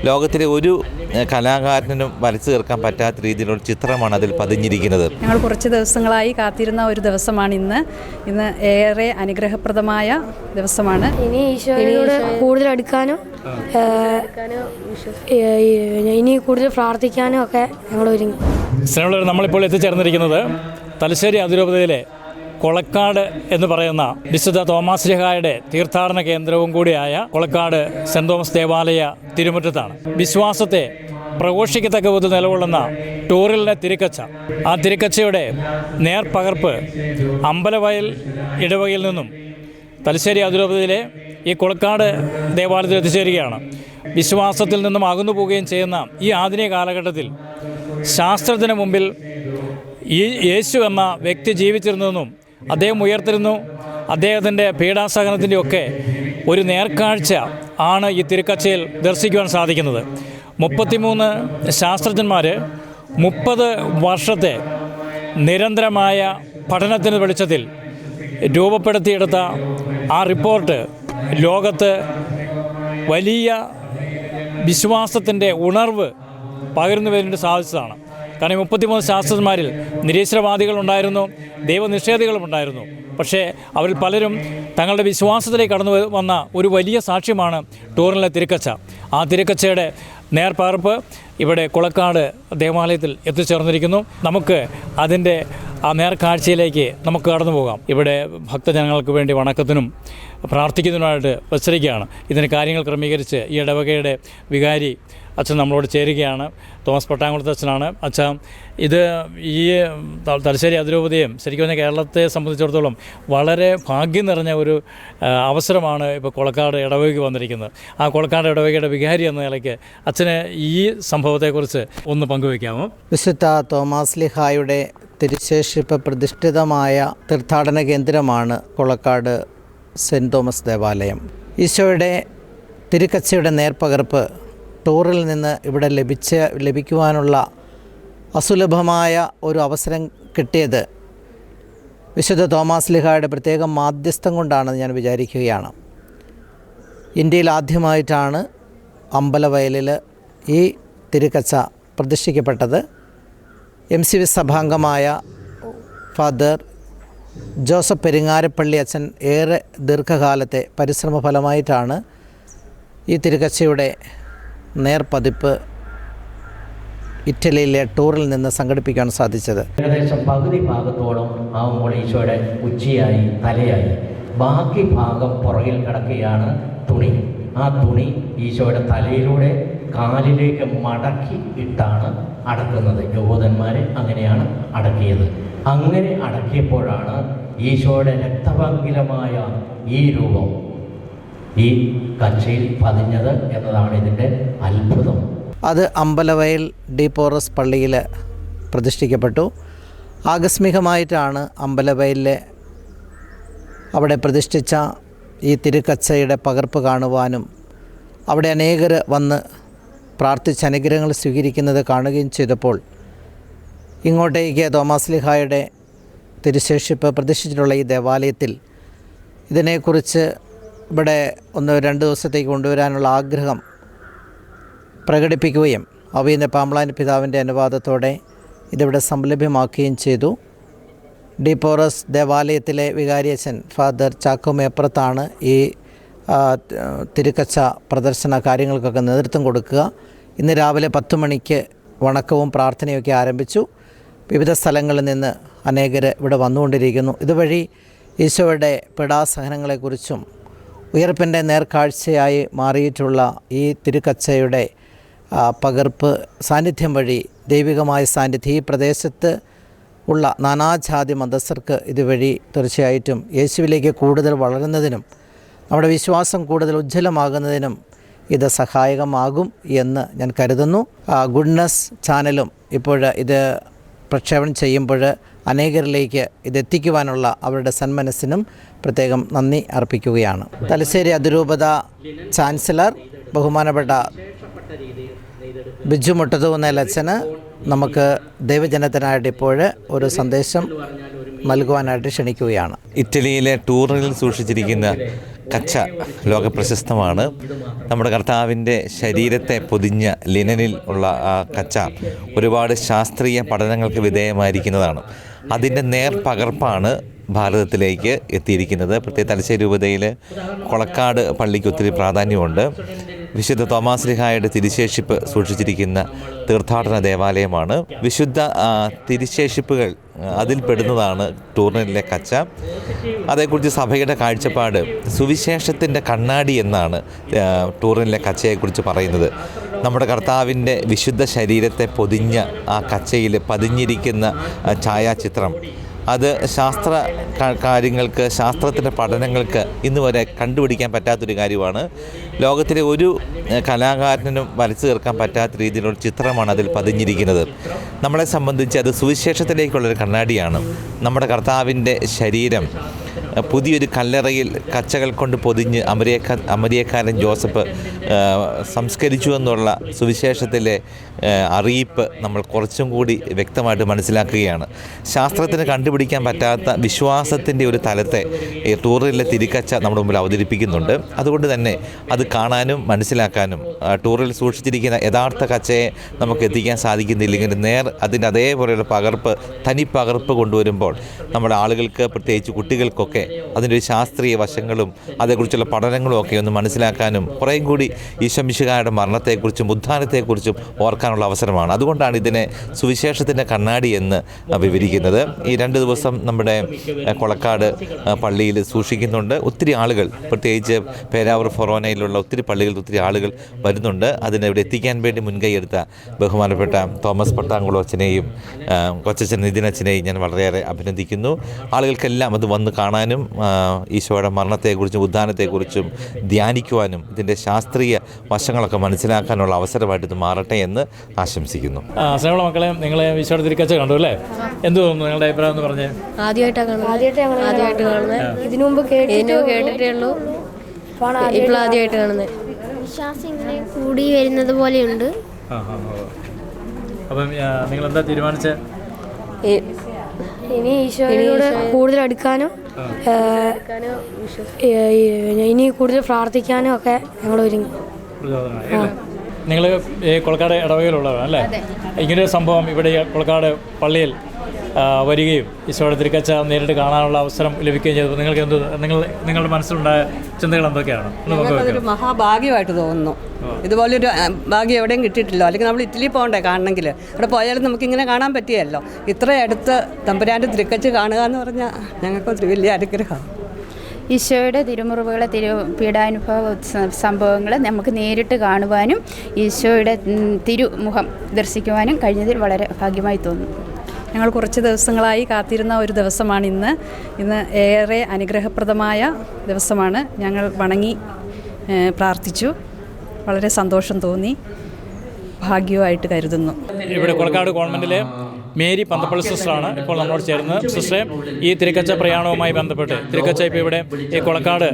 ലോകത്തിലെ ഒരു കലാകാരനും വരച്ചു തീർക്കാൻ പറ്റാത്ത രീതിയിലുള്ള ചിത്രമാണ് അതിൽ പതിഞ്ഞിരിക്കുന്നത്. ഞങ്ങൾ കുറച്ച് ദിവസങ്ങളായി കാത്തിരുന്ന ഒരു ദിവസമാണ് ഇന്ന് ഏറെ അനുഗ്രഹപ്രദമായ ദിവസമാണ്. ഇനി ഈശോയോട് കൂടുതൽ അടുക്കാനും ഇനി കൂടുതൽ പ്രാർത്ഥിക്കാനും ഒക്കെ ഞങ്ങൾ ഒരുങ്ങി. സ്നേഹമുള്ളവർ, നമ്മളിപ്പോൾ എത്തിച്ചേർന്നിരിക്കുന്നത് തലശ്ശേരി അതിരൂപതയിലെ കൊളക്കാട് എന്ന് പറയുന്ന വിശുദ്ധ തോമാസ് ശ്ലീഹായുടെ തീർത്ഥാടന കേന്ദ്രവും കൂടിയായ കൊളക്കാട് സെൻറ് തോമസ് ദേവാലയ തിരുമുറ്റത്താണ്. വിശ്വാസത്തെ പ്രഘോഷിക്കത്തക്ക വിധത്തിൽ നിലകൊള്ളുന്ന ടൂറിലിൻ്റെ തിരുക്കച്ച, ആ തിരുക്കച്ചയുടെ നേർപകർപ്പ് അമ്പലവയൽ ഇടവകയിൽ നിന്നും തലശ്ശേരി അതിരൂപതയിലെ ഈ കൊളക്കാട് ദേവാലയത്തിൽ എത്തിച്ചേരുകയാണ്. വിശ്വാസത്തിൽ നിന്നും അകന്നു പോവുകയും ചെയ്യുന്ന ഈ ആധുനിക കാലഘട്ടത്തിൽ ശാസ്ത്രത്തിന് മുമ്പിൽ ഈ യേശു എന്ന വ്യക്തി ജീവിച്ചിരുന്നതെന്നും അദ്ദേഹം ഉയർത്തിരുന്നു, അദ്ദേഹത്തിൻ്റെ പീഡാസഹനത്തിൻ്റെയൊക്കെ ഒരു നേർക്കാഴ്ച ആണ് ഈ തിരുക്കച്ചയിൽ ദർശിക്കുവാൻ സാധിക്കുന്നത്. 33 ശാസ്ത്രജ്ഞന്മാർ 30 വർഷത്തെ നിരന്തരമായ പഠനത്തിൻ്റെ വെളിച്ചത്തിൽ രൂപപ്പെടുത്തിയെടുത്ത ആ റിപ്പോർട്ട് ലോകത്ത് വലിയ വിശ്വാസത്തിൻ്റെ ഉണർവ് പകർന്നു വേണ്ടി സാധിച്ചതാണ്. കാരണം 33 ശാസ്ത്രജ്ഞന്മാരിൽ നിരീശ്വരവാദികളുണ്ടായിരുന്നു, ദൈവനിഷേധികളുമുണ്ടായിരുന്നു. പക്ഷേ അവരിൽ പലരും തങ്ങളുടെ വിശ്വാസത്തിലേക്ക് കടന്നു വന്ന ഒരു വലിയ സാക്ഷ്യമാണ് ടൂറിലെ തിരുക്കച്ച. ആ തിരുക്കച്ചയുടെ നേർപകർപ്പ് ഇവിടെ കൊളക്കാട് ദേവാലയത്തിൽ എത്തിച്ചേർന്നിരിക്കുന്നു. നമുക്ക് അതിൻ്റെ ആ നേർക്കാഴ്ചയിലേക്ക് നമുക്ക് കടന്നു പോകാം. ഇവിടെ ഭക്തജനങ്ങൾക്ക് വേണ്ടി വണക്കത്തിനും പ്രാർത്ഥിക്കുന്നതിനുമായിട്ട് വച്ചിരിക്കുകയാണ്. ഇതിന് കാര്യങ്ങൾ ക്രമീകരിച്ച് ഈ ഇടവകയുടെ വികാരി അച്ഛൻ നമ്മളോട് ചേരുകയാണ്. തോമസ് പട്ടാങ്കുളത്ത് അച്ഛനാണ്. അച്ഛൻ, ഇത് ഈ തലശ്ശേരി അതിരൂപതയും ശരിക്കും പറഞ്ഞാൽ കേരളത്തെ സംബന്ധിച്ചിടത്തോളം വളരെ ഭാഗ്യം നിറഞ്ഞ ഒരു അവസരമാണ് ഇപ്പോൾ കൊളക്കാട് ഇടവകയ്ക്ക് വന്നിരിക്കുന്നത്. ആ കൊളക്കാട് ഇടവകയുടെ വികാരി എന്ന നിലയ്ക്ക് അച്ഛന് ഈ സംഭവത്തെക്കുറിച്ച് ഒന്ന് പങ്കുവയ്ക്കാമോ? വിശുദ്ധ തോമാസ് ശ്ലീഹായുടെ തിരുശേഷിപ്പ് പ്രതിഷ്ഠിതമായ തീർത്ഥാടന കേന്ദ്രമാണ് കൊളക്കാട് സെൻറ് തോമസ് ദേവാലയം. ഈശോയുടെ തിരുക്കച്ചയുടെ നേർപകർപ്പ് ടൂറിൽ നിന്ന് ഇവിടെ ലഭിക്കുവാനുള്ള അസുലഭമായ ഒരു അവസരം കിട്ടിയത് വിശുദ്ധ തോമാസ് ശ്ലീഹായുടെ പ്രത്യേക മാധ്യസ്ഥം കൊണ്ടാണെന്ന് ഞാൻ വിചാരിക്കുകയാണ്. ഇന്ത്യയിൽ ആദ്യമായിട്ടാണ് അമ്പലവയലിൽ ഈ തിരുക്കച്ച പ്രതിഷ്ഠിക്കപ്പെട്ടത്. MCV സഭാംഗമായ ഫാദർ ജോസഫ് പെരിങ്ങാരപ്പള്ളി അച്ഛൻ ഏറെ ദീർഘകാലത്തെ പരിശ്രമ ഫലമായിട്ടാണ് ഈ തിരുക്കച്ചയുടെ നേർപതിപ്പ് ഇറ്റലിയിലെ ടൂറിൽ നിന്ന് സംഘടിപ്പിക്കാൻ സാധിച്ചത്. ഏകദേശം പകുതി ഭാഗത്തോളം ആവുമ്പോൾ ഈശോയുടെ ഉച്ചയായി തലയായി, ബാക്കി ഭാഗം പുറകിൽ കിടക്കുകയാണ് തുണി. ആ തുണി ഈശോയുടെ തലയിലൂടെ കാലിലേക്ക് മടക്കി ഇട്ടാണ് അടക്കുന്നത്. യഹൂദന്മാരെ അങ്ങനെയാണ് അടക്കിയത്. അങ്ങനെ അടക്കിയപ്പോഴാണ് ഈശോയുടെ രക്തപങ്കിലമായ ഈ രൂപം ഈ കച്ചയിൽ പതിഞ്ഞത് എന്നതാണ് ഇതിൻ്റെ അത്ഭുതം. അത് അമ്പലവയൽ ഡി പോറസ് പള്ളിയിൽ പ്രതിഷ്ഠിക്കപ്പെട്ടു. ആകസ്മികമായിട്ടാണ് അമ്പലവയലിലെ അവിടെ പ്രതിഷ്ഠിച്ച ഈ തിരുക്കച്ചയുടെ പകർപ്പ് കാണുവാനും അവിടെ അനേകർ വന്ന് പ്രാർത്ഥിച്ച് അനുഗ്രഹങ്ങൾ സ്വീകരിക്കുന്നത് കാണുകയും ചെയ്തപ്പോൾ ഇങ്ങോട്ടേക്ക് തോമാസ് ശ്ലീഹായുടെ തിരുശേഷിപ്പ് പ്രതിഷ്ഠിച്ചിട്ടുള്ള ഈ ദേവാലയത്തിൽ ഇതിനെക്കുറിച്ച് ഇവിടെ 1-2 ദിവസത്തേക്ക് കൊണ്ടുവരാനുള്ള ആഗ്രഹം പ്രകടിപ്പിക്കുകയും അവിയന്ന പാമ്പ്ളാൻ പിതാവിൻ്റെ അനുവാദത്തോടെ ഇതിവിടെ സംലഭ്യമാക്കുകയും ചെയ്തു. ഡി പോറസ് ദേവാലയത്തിലെ വികാരിയച്ഛൻ ഫാദർ ചാക്കോ മേപ്പുറത്താണ് ഈ തിരുക്കച്ച പ്രദർശന കാര്യങ്ങൾക്കൊക്കെ നേതൃത്വം കൊടുക്കുക. ഇന്ന് രാവിലെ 10 മണിക്ക് വണക്കവും പ്രാർത്ഥനയൊക്കെ ആരംഭിച്ചു. വിവിധ സ്ഥലങ്ങളിൽ നിന്ന് അനേകർ ഇവിടെ വന്നുകൊണ്ടിരിക്കുന്നു. ഇതുവഴി ഈശോയുടെ പീഡാസഹനങ്ങളെക്കുറിച്ചും ഉയർപ്പിൻ്റെ നേർക്കാഴ്ചയായി മാറിയിട്ടുള്ള ഈ തിരുക്കച്ചയുടെ പകർപ്പ് സാന്നിധ്യം വഴി ദൈവികമായ സാന്നിധ്യം ഈ പ്രദേശത്ത് ഉള്ള നാനാജാതി മതസ്ഥർക്ക് ഇതുവഴി തീർച്ചയായിട്ടും യേശുവിലേക്ക് കൂടുതൽ വളരുന്നതിനും നമ്മുടെ വിശ്വാസം കൂടുതൽ ഉജ്ജ്വലമാകുന്നതിനും ഇത് സഹായകമാകും എന്ന് ഞാൻ കരുതുന്നു. ഗുഡ്നസ് ചാനലും ഇപ്പോൾ ഇത് പ്രക്ഷേപണം ചെയ്യുമ്പോൾ അനേകരിലേക്ക് ഇതെത്തിക്കുവാനുള്ള അവരുടെ സന്മനസ്സിനും പ്രത്യേകം നന്ദി അർപ്പിക്കുകയാണ്. തലശ്ശേരി അതിരൂപത ചാൻസലർ ബഹുമാനപ്പെട്ട ബിജു മുട്ടത്തൂന്നേലച്ഛന് നമുക്ക് ദൈവജനത്തിനായിട്ട് ഇപ്പോൾ ഒരു സന്ദേശം നൽകുവാനായിട്ട് ക്ഷണിക്കുകയാണ്. ഇറ്റലിയിലെ ടൂറിൽ സൂക്ഷിച്ചിരിക്കുന്ന കച്ച ലോകപ്രശസ്തമാണ്. നമ്മുടെ കർത്താവിൻ്റെ ശരീരത്തെ പൊതിഞ്ഞ ലിനനിൽ ഉള്ള ആ കച്ച ഒരുപാട് ശാസ്ത്രീയ പഠനങ്ങൾക്ക് വിധേയമായിരിക്കുന്നതാണ്. അതിൻ്റെ നേർപകർപ്പാണ് ഭാരതത്തിലേക്ക് എത്തിയിരിക്കുന്നത്. പ്രത്യേക തലശ്ശേരി രൂപതയിൽ കൊളക്കാട് പള്ളിക്ക് ഒത്തിരി പ്രാധാന്യമുണ്ട്. വിശുദ്ധ തോമാശ്ലീഹായുടെ തിരുശേഷിപ്പ് സൂക്ഷിച്ചിരിക്കുന്ന തീർത്ഥാടന ദേവാലയമാണ്. വിശുദ്ധ തിരുശേഷിപ്പുകൾ അതിൽപ്പെടുന്നതാണ് ടൂറിനിലെ കച്ച. അതേക്കുറിച്ച് സഭയുടെ കാഴ്ചപ്പാട് സുവിശേഷത്തിൻ്റെ കണ്ണാടി എന്നാണ് ടൂറിനിലെ കച്ചയെക്കുറിച്ച് പറയുന്നത്. നമ്മുടെ കർത്താവിൻ്റെ വിശുദ്ധ ശരീരത്തെ പൊതിഞ്ഞ ആ കച്ചയിൽ പതിഞ്ഞിരിക്കുന്ന ഛായാചിത്രം അത് ശാസ്ത്ര കാര്യങ്ങൾക്ക്, ശാസ്ത്രത്തിൻ്റെ പഠനങ്ങൾക്ക് ഇന്ന് വരെ കണ്ടുപിടിക്കാൻ പറ്റാത്തൊരു കാര്യമാണ്. ലോകത്തിലെ ഒരു കലാകാരനും വരച്ചു തീർക്കാൻ പറ്റാത്ത രീതിയിലുള്ള ചിത്രമാണ് അതിൽ പതിഞ്ഞിരിക്കുന്നത്. നമ്മളെ സംബന്ധിച്ച് അത് സുവിശേഷത്തിലേക്കുള്ളൊരു കണ്ണാടിയാണ്. നമ്മുടെ കർത്താവിൻ്റെ ശരീരം പുതിയൊരു കല്ലറയിൽ കച്ചകൾ കൊണ്ട് പൊതിഞ്ഞ് അമരിയക്കാരൻ ജോസഫ് സംസ്കരിച്ചു എന്നുള്ള സുവിശേഷത്തിലെ അറിയിപ്പ് നമ്മൾ കുറച്ചും കൂടി വ്യക്തമായിട്ട് മനസ്സിലാക്കുകയാണ്. ശാസ്ത്രത്തിന് കണ്ടുപിടിക്കാൻ പറ്റാത്ത വിശ്വാസത്തിൻ്റെ ഒരു തലത്തെ ഈ ടൂറിലെ തിരുക്കച്ച നമ്മുടെ മുമ്പിൽ അവതരിപ്പിക്കുന്നുണ്ട്. അതുകൊണ്ട് തന്നെ അത് കാണാനും മനസ്സിലാക്കാനും ടൂറിൽ സൂക്ഷിച്ചിരിക്കുന്ന യഥാർത്ഥ കച്ചയെ നമുക്ക് എത്തിക്കാൻ സാധിക്കുന്നില്ലെങ്കിൽ അതിൻ്റെ അതേപോലെയുള്ള തനി പകർപ്പ് കൊണ്ടുവരുമ്പോൾ നമ്മുടെ ആളുകൾക്ക്, പ്രത്യേകിച്ച് കുട്ടികൾക്കൊക്കെ അതിൻ്റെ ഒരു ശാസ്ത്രീയ വശങ്ങളും അതേക്കുറിച്ചുള്ള പഠനങ്ങളും ഒക്കെ ഒന്ന് മനസ്സിലാക്കാനും കുറേയും കൂടി ഈശോ മിശിഹായുടെ മരണത്തെക്കുറിച്ചും ഉത്ഥാനത്തെക്കുറിച്ചും ഓർക്കാനുള്ള അവസരമാണ്. അതുകൊണ്ടാണ് ഇതിനെ സുവിശേഷത്തിൻ്റെ കണ്ണാടി എന്ന് വിവരിക്കുന്നത്. ഈ 2 ദിവസം നമ്മുടെ കൊളക്കാട് പള്ളിയിൽ സൂക്ഷിക്കുന്നുണ്ട്. ഒത്തിരി ആളുകൾ, പ്രത്യേകിച്ച് പേരാവൂർ ഫൊറോനയിലുള്ള ഒത്തിരി പള്ളികളിൽ ഒത്തിരി ആളുകൾ വരുന്നുണ്ട്. അതിനിവിടെ എത്തിക്കാൻ വേണ്ടി മുൻകൈയെടുത്ത ബഹുമാനപ്പെട്ട തോമസ് പട്ടാങ്കുളം അച്ഛനെയും കൊച്ചച്ഛൻ നിതിനച്ഛനെയും ഞാൻ വളരെയേറെ അഭിനന്ദിക്കുന്നു. ആളുകൾക്കെല്ലാം അത് വന്ന് കാണാനും ഈശോയുടെ മരണത്തെക്കുറിച്ചും ഉദ്ധാനത്തെക്കുറിച്ചും ധ്യാനിക്കുവാനും ഇതിൻ്റെ ശാസ്ത്രീയ വശങ്ങളൊക്കെ മനസ്സിലാക്കാനുള്ള അവസരമായിട്ട് ഇത് മാറട്ടെ എന്ന് ആശംസിക്കുന്നു. സ്നേഹമുള്ള മക്കളെ, നിങ്ങളെ ഈശോയുടെ തിരുക്കച്ച കണ്ടു അല്ലേ? എന്ത് തോന്നുന്നു? നിങ്ങളുടെ അഭിപ്രായം എന്ന് പറഞ്ഞേ. ആദ്യമായിട്ട് കാണുന്നത്. ഇതിനു മുമ്പ് കേട്ടിട്ടേ ഉള്ളൂ, ഇപ്പോൾ ആദ്യമായിട്ട് കാണുന്നത്. വിശ്വാസം ഇങ്ങനെ കൂടി വരുന്നത് പോലെയുണ്ട്. അപ്പം നിങ്ങളെന്താ തീരുമാനിച്ചത്? ഇനി ഈശോയോട് കൂടുതൽ അടുക്കാനും ഇനി കൂടുതൽ പ്രാർത്ഥിക്കാനും ഒക്കെ ഞങ്ങൾ ഒരുങ്ങി. നിങ്ങൾ ഈ കൊളക്കാട് ഇടവകയിലുള്ളവരാണ് അല്ലേ? ഇങ്ങനൊരു സംഭവം ഇവിടെ കൊളക്കാട് പള്ളിയിൽ വരികയും ഈശോയുടെ തിരുക്കച്ച നേരിട്ട് കാണാനുള്ള അവസരം ലഭിക്കുകയും ചെയ്തപ്പോൾ നിങ്ങൾക്ക് നിങ്ങളുടെ മനസ്സിലുണ്ടായ ചിന്തകൾ എന്തൊക്കെയാണ്? അതൊരു മഹാഭാഗ്യമായിട്ട് തോന്നുന്നു. ഇതുപോലൊരു ഭാഗ്യം എവിടെയും കിട്ടിയിട്ടില്ല. അല്ലെങ്കിൽ നമ്മൾ ഇറ്റലിയിൽ പോകണ്ടേ കാണണമെങ്കിൽ? അവിടെ പോയാലും നമുക്കിങ്ങനെ കാണാൻ പറ്റിയല്ലോ. ഇത്ര അടുത്ത് തമ്പുരാൻ്റെ തിരുക്കച്ച് കാണുക എന്ന് പറഞ്ഞാൽ ഞങ്ങൾക്ക് വലിയ അനുഗ്രഹമാണ്. ഈശോയുടെ തിരുമുറിവുകളെ, പീഡാനുഭവ സംഭവങ്ങൾ നമുക്ക് നേരിട്ട് കാണുവാനും ഈശോയുടെ തിരുമുഖം ദർശിക്കുവാനും കഴിഞ്ഞതിൽ വളരെ ഭാഗ്യമായി തോന്നുന്നു. ഞങ്ങൾ കുറച്ച് ദിവസങ്ങളായി കാത്തിരുന്ന ഒരു ദിവസമാണ് ഇന്ന് ഏറെ അനുഗ്രഹപ്രദമായ ദിവസമാണ്. ഞങ്ങൾ വണങ്ങി പ്രാർത്ഥിച്ചു. വളരെ സന്തോഷം തോന്നി, ഭാഗ്യമായിട്ട് കരുതുന്നു. ഇവിടെ കൊളക്കാട് ഗവൺമെൻറ്റിലെ മേരി പന്തപ്പള്ളി സിസ്റ്ററാണ് ഇപ്പോൾ നമ്മളോട് ചേരുന്നത്. സിസ്റ്ററെ, ഈ തിരുക്കച്ച പ്രയാണവുമായി ബന്ധപ്പെട്ട് തിരുക്കച്ച ഇപ്പോൾ ഇവിടെ ഈ കൊളക്കാട്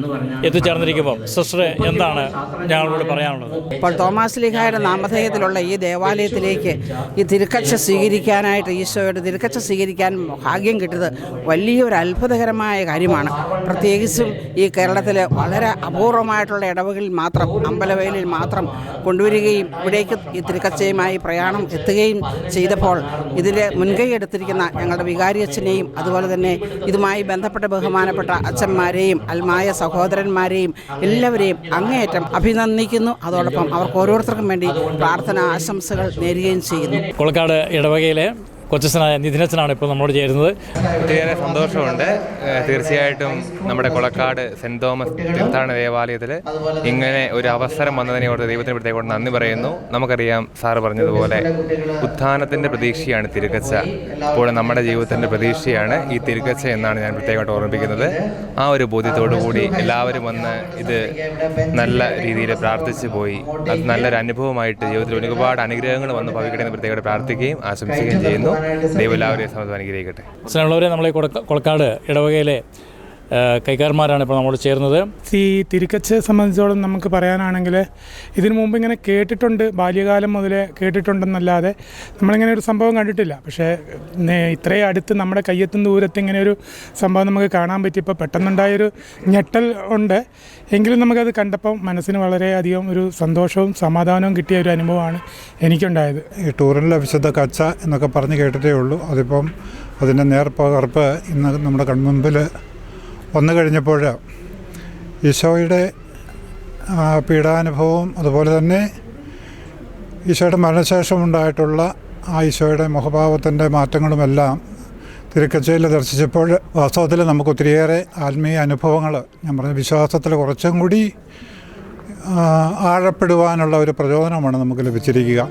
എത്തിച്ചേർന്നിരിക്കുമ്പോൾ സിസ്റ്ററെ എന്താണ് ഞങ്ങളോട് പറയാനുള്ളത്? ഇപ്പോൾ തോമാശ്ലീഹായുടെ നാമധേയത്തിലുള്ള ഈ ദേവാലയത്തിലേക്ക് ഈ തിരുക്കച്ച സ്വീകരിക്കാനായിട്ട്, ഈശോയുടെ തിരുക്കച്ച സ്വീകരിക്കാൻ ഭാഗ്യം കിട്ടിയത് വലിയൊരു അത്ഭുതകരമായ കാര്യമാണ്. പ്രത്യേകിച്ചും ഈ കേരളത്തിലെ വളരെ അപൂർവമായിട്ടുള്ള ഇടവകളിൽ മാത്രം, അമ്പലവയലിൽ മാത്രം കൊണ്ടുവരികയും ഇവിടേക്ക് ഈ തിരുക്കച്ചയുമായി പ്രയാണം എത്തുകയും ചെയ്തപ്പോൾ ഇതിലെ മുൻകൈ എടുത്തിരിക്കുന്ന ഞങ്ങളുടെ വികാരി അച്ഛനെയും അതുപോലെ തന്നെ ഇതുമായി ബന്ധപ്പെട്ട ബഹുമാനപ്പെട്ട അച്ഛന്മാരെയും അൽമായ സഹോദരന്മാരെയും എല്ലാവരെയും അങ്ങേയറ്റം അഭിനന്ദിക്കുന്നു. അതോടൊപ്പം അവർക്ക് ഓരോരുത്തർക്കും വേണ്ടി പ്രാർത്ഥന ആശംസകൾ നേരുകയും ചെയ്യുന്നു. കൊളക്കാട് ഇടവകയിലെ കൊച്ചച്ഛനായ നിതിനച്ഛനാണ് ഇപ്പോൾ നമ്മളോട് ചേരുന്നത്. ഒത്തിരിയേറെ സന്തോഷമുണ്ട്. തീർച്ചയായിട്ടും നമ്മുടെ കൊളക്കാട് സെൻറ് തോമസ് തീർത്ഥാടന ദേവാലയത്തിൽ ഇങ്ങനെ ഒരു അവസരം വന്നതിനെ ഓർത്ത് ദൈവത്തിന് പ്രത്യേകം നന്ദി പറയുന്നു. നമുക്കറിയാം, സാറ് പറഞ്ഞതുപോലെ ഉത്ഥാനത്തിൻ്റെ പ്രതീക്ഷയാണ് തിരുക്കച്ച. അപ്പോൾ നമ്മുടെ ജീവിതത്തിൻ്റെ പ്രതീക്ഷയാണ് ഈ തിരുക്കച്ച എന്നാണ് ഞാൻ പ്രത്യേകമായിട്ട് ഓർമ്മിപ്പിക്കുന്നത്. ആ ഒരു ബോധ്യത്തോടു കൂടി എല്ലാവരും വന്ന് ഇത് നല്ല രീതിയിൽ പ്രാർത്ഥിച്ചു പോയി. അത് നല്ലൊരു അനുഭവമായിട്ട് ജീവിതത്തിൽ ഒരുപാട് അനുഗ്രഹങ്ങൾ വന്ന് ഭവിക്കണമെന്ന് പ്രത്യേകമായിട്ട് പ്രാർത്ഥിക്കുകയും ആശംസിക്കുകയും ചെയ്യുന്നു. ദൈവം എല്ലാവരെയും അനുഗ്രഹിക്കട്ടെ. സ്നേഹമുള്ളവരെ, നമ്മളെ കൊളക്കാട് ഇടവകയിലെ കൈക്കാരന്മാരാണ് ഇപ്പോൾ നമ്മോട് ചേർന്നത്. ഈ തിരുക്കച്ച് സംബന്ധിച്ചോളം നമുക്ക് പറയാനാണെങ്കിൽ ഇതിനു മുമ്പ് ഇങ്ങനെ കേട്ടിട്ടുണ്ട്, ബാല്യകാലം മുതലേ കേട്ടിട്ടുണ്ടെന്നല്ലാതെ നമ്മളിങ്ങനെ ഒരു സംഭവം കണ്ടിട്ടില്ല. പക്ഷേ ഇത്രയും അടുത്ത് നമ്മുടെ കയ്യെത്തും ദൂരത്ത് ഇങ്ങനെ ഒരു സംഭവം നമുക്ക് കാണാൻ പറ്റിയപ്പോൾ പെട്ടെന്നുണ്ടായൊരു ഞെട്ടൽ ഉണ്ട്. എങ്കിലും നമുക്കത് കണ്ടപ്പം മനസ്സിന് വളരെയധികം ഒരു സന്തോഷവും സമാധാനവും കിട്ടിയ ഒരു അനുഭവമാണ് എനിക്കുണ്ടായത്. ഈ ടൂറിനിലെ വിശുദ്ധ കച്ച എന്നൊക്കെ പറഞ്ഞ് കേട്ടിട്ടേ ഉള്ളൂ. അതിപ്പം അതിൻ്റെ നേർപ്പകർപ്പ് ഇന്ന് നമ്മുടെ കൺമുമ്പിൽ വന്നു കഴിഞ്ഞപ്പോൾ ഈശോയുടെ പീഡാനുഭവവും അതുപോലെ തന്നെ ഈശോയുടെ മരണശേഷം ഉണ്ടായിട്ടുള്ള ആ ഈശോയുടെ മുഖഭാവത്തിൻ്റെ മാറ്റങ്ങളുമെല്ലാം തിരുക്കച്ചയിൽ ദർശിച്ചപ്പോൾ വാസ്തവത്തിൽ നമുക്ക് ഒത്തിരിയേറെ ആത്മീയ അനുഭവങ്ങൾ, ഞാൻ പറഞ്ഞ വിശ്വാസത്തിൽ കുറച്ചും കൂടി ആഴപ്പെടുവാനുള്ള ഒരു പ്രചോദനമാണ് നമുക്ക് ലഭിച്ചിരിക്കുക.